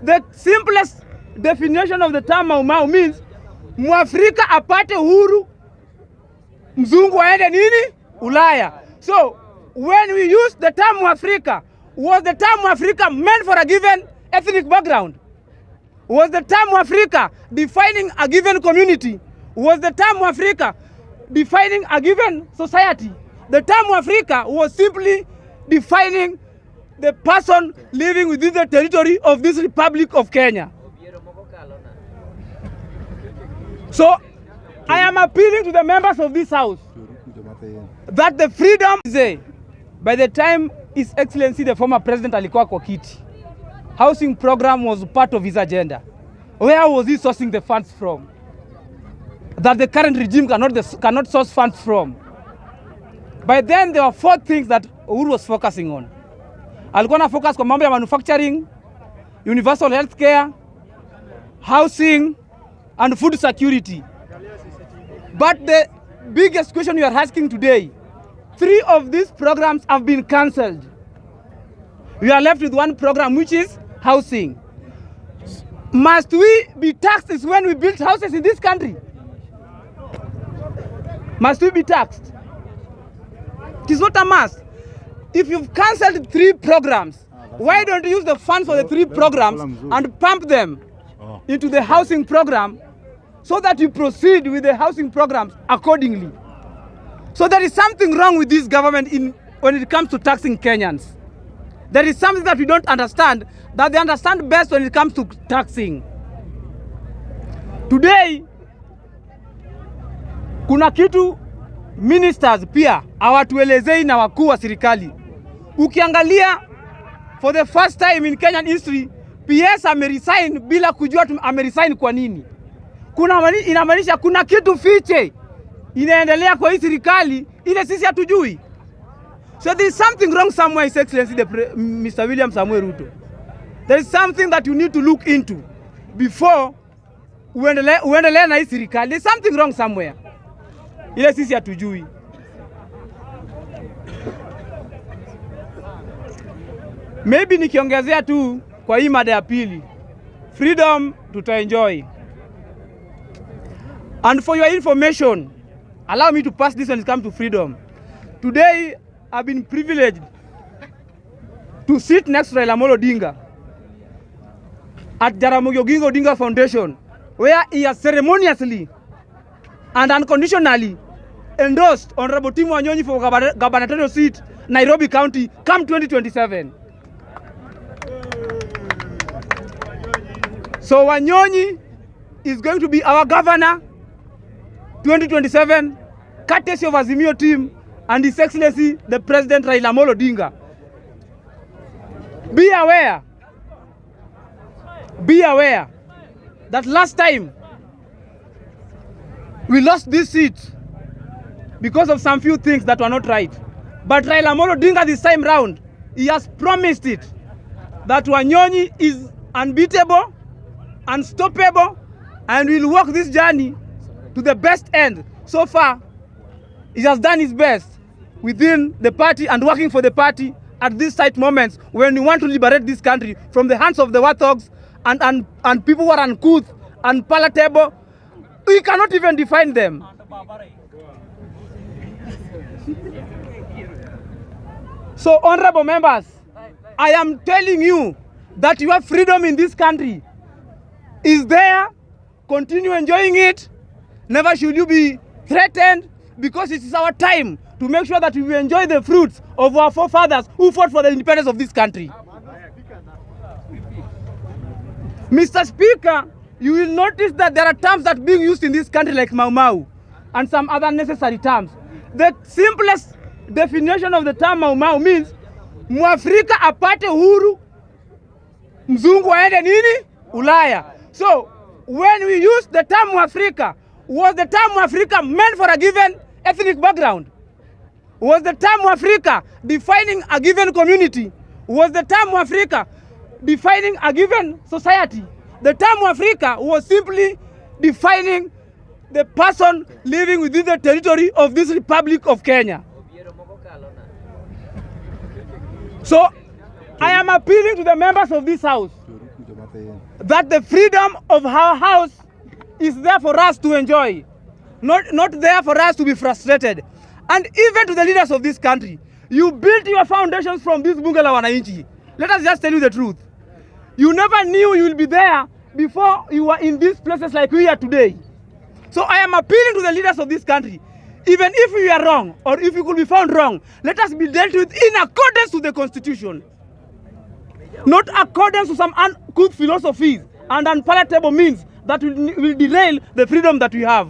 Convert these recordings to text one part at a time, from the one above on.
The simplest definition of the term Maumau means Mwafrika apate uhuru, mzungu aende nini? Ulaya. So when we use the term Mwafrika, was the term Mwafrika meant for a given ethnic background? Was the term Mwafrika defining a given community? Was the term Mwafrika defining a given society? The term Mwafrika was simply defining the person living within the territory of this Republic of Kenya. So I am appealing to the members of this house that the freedom by the time His Excellency the former president alikuwa kwa kiti, housing program was part of his agenda. Where was he sourcing the funds from that the current regime cannot source funds from? By then there were 4 things that Uhuru was focusing on. Alikuwa na focus kwa mambo ya manufacturing, universal health care, housing and food security. But the biggest question we are asking today, 3 of these programs have been cancelled. We are left with 1 program, which is housing. Must we be taxed when we build houses in this country? Must we be taxed? It is not a must. If you've cancelled 3 programs, why don't you use the funds for the 3 programs and pump them into the housing program so that you proceed with the housing programs accordingly? So there is something wrong with this government when it comes to taxing Kenyans. There is something that we don't understand, that they understand best when it comes to taxing. Today, kuna kitu ministers pia hawatuelezei na wakuu wa serikali. Ukiangalia for the first time in Kenyan history, PS ameresign bila kujua ameresign kwa nini. Inamaanisha kuna kitu fiche inaendelea kwa hii serikali ile sisi hatujui. So there is something wrong somewhere, His Excellency Mr. William Samuel Ruto. There is something that you need to look into before uendelee na hii serikali. There is something wrong somewhere. Ile sisi hatujui. Maybe nikiongezea tu kwa hii mada ya pili. Freedom tutaenjoy. And for your information, allow me to pass this when it comes to freedom. Today, I've been privileged to sit next to Raila Amolo Odinga at Jaramogi Oginga Odinga Foundation, where he has ceremoniously and unconditionally endorsed Honorable Tim Wanyonyi for gubernatorial seat, Nairobi County, come 2027. So Wanyonyi is going to be our governor 2027, courtesy of Azimio team and His Excellency the President Raila Amolo Odinga. Be aware that last time we lost this seat because of some few things that were not right. But Raila Amolo Odinga this time round, he has promised it that Wanyonyi is unbeatable, unstoppable, and will walk this journey to the best end. So far, he has done his best within the party and working for the party at these tight moments when we want to liberate this country from the hands of the warthogs and people who are uncouth and palatable. We cannot even define them. So, honorable members, I am telling you that your freedom in this country is there. Continue enjoying it. Never should you be threatened, because it is our time to make sure that we enjoy the fruits of our forefathers who fought for the independence of this country. Mr. Speaker, you will notice that there are terms that are being used in this country like Maumau and some other necessary terms. The simplest definition of the term Maumau means Mwafrika apate uhuru, mzungu aende nini? Ulaya. So when we use the term Mwafrika, was the term Mwafrika meant for a given ethnic background? Was the term Mwafrika defining a given community? Was the term Mwafrika defining a given society? The term Mwafrika was simply defining the person living within the territory of this Republic of Kenya. So I am appealing to the members of this house that the freedom of our house is there for us to enjoy, not there for us to be frustrated. And even to the leaders of this country, you built your foundations from this bunge la wananchi. Let us just tell you the truth. You never knew you will be there before you were in these places like we are today. So I am appealing to the leaders of this country. Even if we are wrong, or if we could be found wrong, let us be dealt with in accordance to the Constitution. Not accordance to some uncouth philosophies and unpalatable means that will derail the freedom that we have.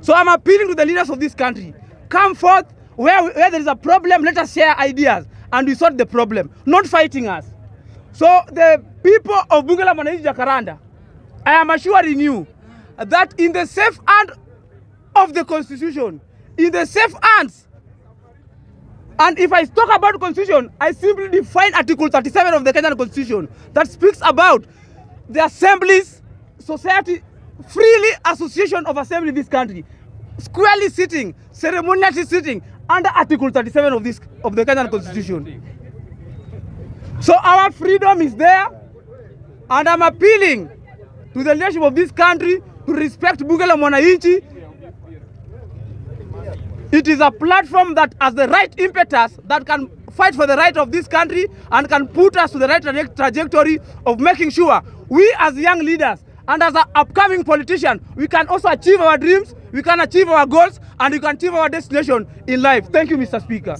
So I'm appealing to the leaders of this country. Come forth where there is a problem, let us share ideas and we sort the problem, not fighting us. So the people of Bunge la Mwananchi Jacaranda, I am assuring you that in the safe hand of the Constitution, in the safe hands, and if I talk about Constitution, I simply define Article 37 of the Kenyan Constitution that speaks about the assemblies, society, freely association of assembly in this country, squarely sitting, ceremonially sitting under Article 37 of the Kenyan Constitution. So our freedom is there, and I'm appealing to the leadership of this country to respect Bunge la Mwananchi. It is a platform that has the right impetus that can fight for the right of this country and can put us to the right trajectory of making sure we as young leaders and as an upcoming politician, we can also achieve our dreams, we can achieve our goals, and we can achieve our destination in life. Thank you, Mr. Speaker.